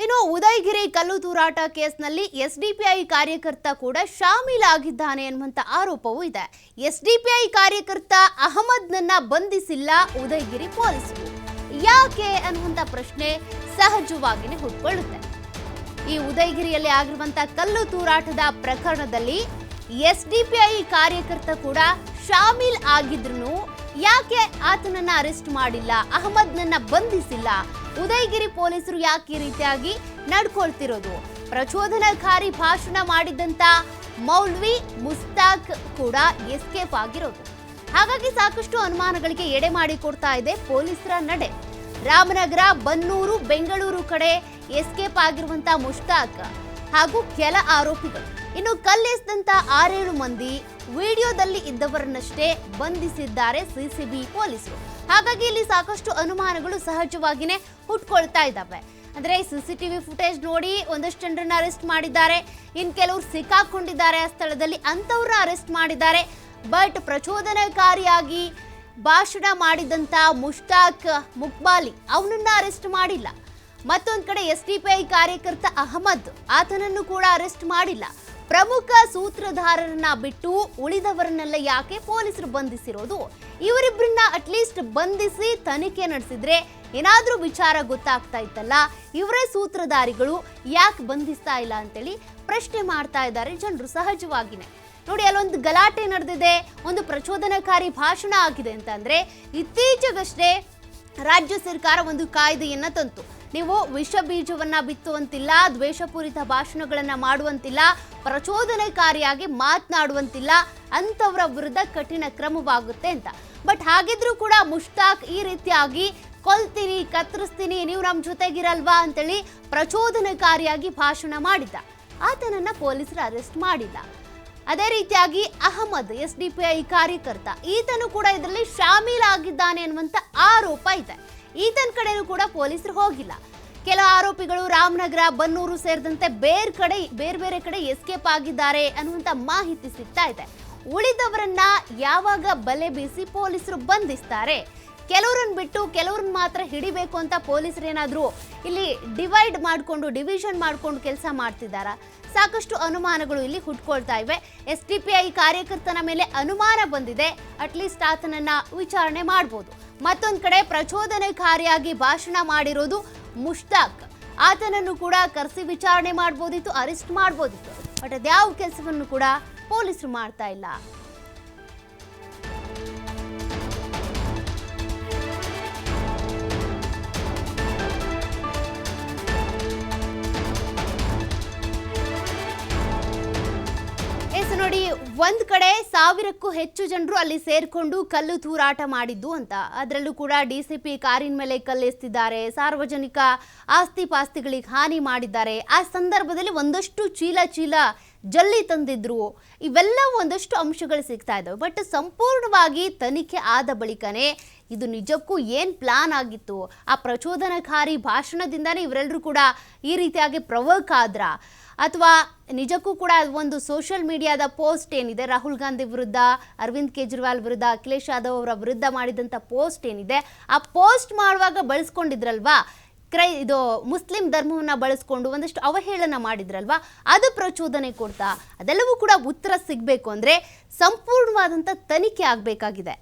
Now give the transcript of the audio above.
ಇನ್ನು ಉದಯಗಿರಿ ಕಲ್ಲು ತೂರಾಟ ಕೇಸ್ನಲ್ಲಿ ಎಸ್ಡಿಪಿಐ ಕಾರ್ಯಕರ್ತ ಕೂಡ ಶಾಮೀಲಾಗಿದ್ದಾನೆ ಎನ್ನುವಂತ ಆರೋಪವೂ ಇದೆ. ಎಸ್ಡಿಪಿಐ ಕಾರ್ಯಕರ್ತ ಅಹಮದ್ನನ್ನ ಬಂಧಿಸಿಲ್ಲ ಉದಯಗಿರಿ ಪೊಲೀಸರು. ಯಾಕೆ ಅನ್ನುವಂತ ಪ್ರಶ್ನೆ ಸಹಜವಾಗಿಯೇ ಹುಟ್ಟುಕೊಳ್ಳುತ್ತೆ. ಈ ಉದಯಗಿರಿಯಲ್ಲಿ ಆಗಿರುವಂತ ಕಲ್ಲು ತೂರಾಟದ ಪ್ರಕರಣದಲ್ಲಿ ಎಸ್ಡಿಪಿಐ ಕಾರ್ಯಕರ್ತ ಕೂಡ ಶಾಮೀಲ್ ಆಗಿದ್ರು ಯಾಕೆ ಆತನನ್ನ ಅರೆಸ್ಟ್ ಮಾಡಿಲ್ಲ, ಅಹಮದ್ನನ್ನ ಬಂಧಿಸಿಲ್ಲ, ಉದಯಗಿರಿ ಪೊಲೀಸರು ಯಾಕೆ ಈ ರೀತಿಯಾಗಿ ನಡ್ಕೊಳ್ತಿರೋದು? ಪ್ರಚೋದನಕಾರಿ ಭಾಷಣ ಮಾಡಿದಂತ ಮೌಲ್ವಿ ಮುಸ್ತಾಕ್ ಕೂಡ ಎಸ್ಕೇಪ್ ಆಗಿರೋದು. ಹಾಗಾಗಿ ಸಾಕಷ್ಟು ಅನುಮಾನಗಳಿಗೆ ಎಡೆ ಮಾಡಿಕೊಡ್ತಾ ಇದೆ ಪೊಲೀಸರ ನಡೆ. ರಾಮನಗರ, ಬನ್ನೂರು, ಬೆಂಗಳೂರು ಕಡೆ ಎಸ್ಕೇಪ್ ಆಗಿರುವಂತ ಮುಸ್ತಾಕ್ ಹಾಗೂ ಕೆಲ ಆರೋಪಿಗಳು. ಇನ್ನು ಕಲ್ಲೆಸೆದಂತ 6-7 ಮಂದಿ ವಿಡಿಯೋದಲ್ಲಿ ಇದ್ದವರನ್ನಷ್ಟೇ ಬಂಧಿಸಿದ್ದಾರೆ ಸಿಸಿಬಿ ಪೊಲೀಸರು. ಹಾಗಾಗಿ ಇಲ್ಲಿ ಸಾಕಷ್ಟು ಅನುಮಾನಗಳು ಸಹಜವಾಗಿಯೇ ಹುಟ್ಕೊಳ್ತಾ ಇದ್ದಾವೆ. ಅಂದ್ರೆ ಸಿಸಿಟಿವಿ ಫುಟೇಜ್ ನೋಡಿ ಒಂದಷ್ಟು ಜನರನ್ನ ಅರೆಸ್ಟ್ ಮಾಡಿದ್ದಾರೆ, ಇನ್ನು ಕೆಲವರು ಸಿಕ್ಕಾಕೊಂಡಿದ್ದಾರೆ ಆ ಸ್ಥಳದಲ್ಲಿ, ಅಂತವ್ರನ್ನ ಅರೆಸ್ಟ್ ಮಾಡಿದ್ದಾರೆ. ಬಟ್ ಪ್ರಚೋದನಕಾರಿಯಾಗಿ ಭಾಷಣ ಮಾಡಿದಂತ ಮುಷ್ತಾಕ್ ಮುಕ್ಬಾಲಿ ಅವನನ್ನ ಅರೆಸ್ಟ್ ಮಾಡಿಲ್ಲ. ಮತ್ತೊಂದು ಕಡೆ ಎಸ್ಡಿಪಿಐ ಕಾರ್ಯಕರ್ತ ಅಹಮದ್ ಆತನನ್ನು ಕೂಡ ಅರೆಸ್ಟ್ ಮಾಡಿಲ್ಲ. ಪ್ರಮುಖ ಸೂತ್ರಧಾರರನ್ನ ಬಿಟ್ಟು ಉಳಿದವರನ್ನೆಲ್ಲ ಯಾಕೆ ಪೊಲೀಸರು ಬಂಧಿಸಿರೋದು? ಇವರಿಬ್ಬರನ್ನ ಅಟ್ಲೀಸ್ಟ್ ಬಂಧಿಸಿ ತನಿಖೆ ನಡೆಸಿದ್ರೆ ಏನಾದ್ರೂ ವಿಚಾರ ಗೊತ್ತಾಗ್ತಾ ಇತ್ತಲ್ಲ, ಇವರೇ ಸೂತ್ರಧಾರಿಗಳು ಯಾಕೆ ಬಂಧಿಸ್ತಾ ಇಲ್ಲ ಅಂತೇಳಿ ಪ್ರಶ್ನೆ ಮಾಡ್ತಾ ಇದ್ದಾರೆ ಜನರು ಸಹಜವಾಗಿನೇ. ನೋಡಿ, ಅಲ್ಲೊಂದು ಗಲಾಟೆ ನಡೆದಿದೆ, ಒಂದು ಪ್ರಚೋದನಕಾರಿ ಭಾಷಣ ಆಗಿದೆ ಅಂತಂದ್ರೆ ಇತ್ತೀಚೆಗಷ್ಟೇ ರಾಜ್ಯ ಸರ್ಕಾರ ಒಂದು ಕಾಯ್ದೆಯನ್ನ ತಂತು. ನೀವು ವಿಷ ಬೀಜವನ್ನ ಬಿತ್ತುವಂತಿಲ್ಲ, ದ್ವೇಷಪೂರಿತ ಭಾಷಣಗಳನ್ನ ಮಾಡುವಂತಿಲ್ಲ, ಪ್ರಚೋದನಕಾರಿಯಾಗಿ ಮಾತನಾಡುವಂತಿಲ್ಲ, ಅಂತವರ ವಿರುದ್ಧ ಕಠಿಣ ಕ್ರಮವಾಗುತ್ತೆ ಅಂತ. ಬಟ್ ಹಾಗಿದ್ರೂ ಕೂಡ ಮುಷ್ತಾಕ್ ಈ ರೀತಿಯಾಗಿ ಕೊಲ್ತೀನಿ, ಕತ್ತರಿಸ್ತೀನಿ, ನೀವು ನಮ್ಮ ಜೊತೆಗಿರಲ್ವಾ ಅಂತೇಳಿ ಪ್ರಚೋದನಕಾರಿಯಾಗಿ ಭಾಷಣ ಮಾಡಿದ್ದ. ಆತನನ್ನ ಪೊಲೀಸರು ಅರೆಸ್ಟ್ ಮಾಡಿಲ್ಲ. ಅದೇ ರೀತಿಯಾಗಿ ಅಹಮದ್ ಎಸ್ಡಿಪಿಐ ಕಾರ್ಯಕರ್ತ, ಈತನು ಕೂಡ ಇದರಲ್ಲಿ ಶಾಮೀಲಾಗಿದ್ದಾನೆ ಅನ್ನುವಂತ ಆರೋಪ ಇದೆ. ಈತನ ಕಡೆನೂ ಕೂಡ ಪೊಲೀಸರು ಹೋಗಿಲ್ಲ. ಕೆಲ ಆರೋಪಿಗಳು ರಾಮನಗರ, ಬನ್ನೂರು ಸೇರಿದಂತೆ ಬೇರೆ ಬೇರೆ ಕಡೆ ಎಸ್ಕೇಪ್ ಆಗಿದ್ದಾರೆ ಅನ್ನುವಂತ ಮಾಹಿತಿ ಸಿಗ್ತಾ ಇದೆ. ಉಳಿದವರನ್ನ ಯಾವಾಗ ಬಲೆ ಬೀಸಿ ಪೊಲೀಸರು ಬಂಧಿಸ್ತಾರೆ? ಕೆಲವ್ರನ್ನ ಬಿಟ್ಟು ಕೆಲವ್ರನ್ನ ಮಾತ್ರ ಹಿಡಿಬೇಕು ಅಂತ ಪೊಲೀಸರು ಏನಾದ್ರು ಇಲ್ಲಿ ಡಿವಿಷನ್ ಮಾಡ್ಕೊಂಡು ಕೆಲಸ ಮಾಡ್ತಿದ್ದಾರಾ? ಸಾಕಷ್ಟು ಅನುಮಾನಗಳು ಇಲ್ಲಿ ಹುಟ್ಕೊಳ್ತಾ ಇವೆ. ಎಸ್ಡಿಪಿಐ ಕಾರ್ಯಕರ್ತನ ಮೇಲೆ ಅನುಮಾನ ಬಂದಿದೆ, ಅಟ್ಲೀಸ್ಟ್ ಆತನನ್ನ ವಿಚಾರಣೆ ಮಾಡಬಹುದು. ಮತ್ತೊಂದು ಕಡೆ ಪ್ರಚೋದನಕಾರಿಯಾಗಿ ಭಾಷಣ ಮಾಡಿರೋದು ಮುಷ್ತಾಕ್, ಆತನನ್ನು ಕೂಡ ಕರೆಸಿ ವಿಚಾರಣೆ ಮಾಡಬಹುದಿತ್ತು, ಅರೆಸ್ಟ್ ಮಾಡಬಹುದಿತ್ತು. ಬಟ್ ಅದ್ಯಾವ ಕೆಲಸವನ್ನು ಕೂಡ ಪೊಲೀಸರು ಮಾಡ್ತಾ ಇಲ್ಲ. ನೋಡಿ, ಒಂದ್ ಕಡೆ 1000ಕ್ಕೂ ಹೆಚ್ಚು ಜನರು ಅಲ್ಲಿ ಸೇರ್ಕೊಂಡು ಕಲ್ಲು ತೂರಾಟ ಮಾಡಿದ್ದು ಅಂತ, ಅದರಲ್ಲೂ ಕೂಡ ಡಿಸಿಪಿ ಕಾರಿನ ಮೇಲೆ ಕಲ್ಲೆಸ್ತಿದ್ದಾರೆ, ಸಾರ್ವಜನಿಕ ಆಸ್ತಿ ಪಾಸ್ತಿಗಳಿಗೆ ಹಾನಿ ಮಾಡಿದ್ದಾರೆ. ಆ ಸಂದರ್ಭದಲ್ಲಿ ಒಂದಷ್ಟು ಚೀಲ ಜಲ್ಲಿ ತಂದಿದ್ರು. ಇವೆಲ್ಲ ಒಂದಷ್ಟು ಅಂಶಗಳು ಸಿಗ್ತಾ ಇದ್ದಾವೆ. ಬಟ್ ಸಂಪೂರ್ಣವಾಗಿ ತನಿಖೆ ಆದ ಬಳಿಕನೇ ಇದು ನಿಜಕ್ಕೂ ಏನ್ ಪ್ಲಾನ್ ಆಗಿತ್ತು, ಆ ಪ್ರಚೋದನಕಾರಿ ಭಾಷಣದಿಂದಾನೇ ಇವರೆಲ್ಲರೂ ಕೂಡ ಈ ರೀತಿಯಾಗಿ ಪ್ರವೋಕ್ ಆದ್ರ, ಅಥವಾ ನಿಜಕ್ಕೂ ಕೂಡ ಒಂದು ಸೋಷಿಯಲ್ ಮೀಡಿಯಾದ ಪೋಸ್ಟ್ ಏನಿದೆ, ರಾಹುಲ್ ಗಾಂಧಿ ವಿರುದ್ಧ, ಅರವಿಂದ್ ಕೇಜ್ರಿವಾಲ್ ವಿರುದ್ಧ, ಅಖಿಲೇಶ್ ಯಾದವ್ ಅವರ ವಿರುದ್ಧ ಮಾಡಿದಂಥ ಪೋಸ್ಟ್ ಏನಿದೆ, ಆ ಪೋಸ್ಟ್ ಮಾಡುವಾಗ ಬಳಸ್ಕೊಂಡಿದ್ರಲ್ವಾ ಇದು ಮುಸ್ಲಿಂ ಧರ್ಮವನ್ನ ಬಳಸ್ಕೊಂಡು ಒಂದಷ್ಟು ಅವಹೇಳನ ಮಾಡಿದ್ರಲ್ವಾ, ಅದು ಪ್ರಚೋದನೆ ಕೊಡ್ತಾ? ಅದೆಲ್ಲವೂ ಕೂಡ ಉತ್ತರ ಸಿಗಬೇಕು ಅಂದ್ರೆ ಸಂಪೂರ್ಣವಾದಂಥ ತನಿಖೆ ಆಗಬೇಕಾಗಿದೆ.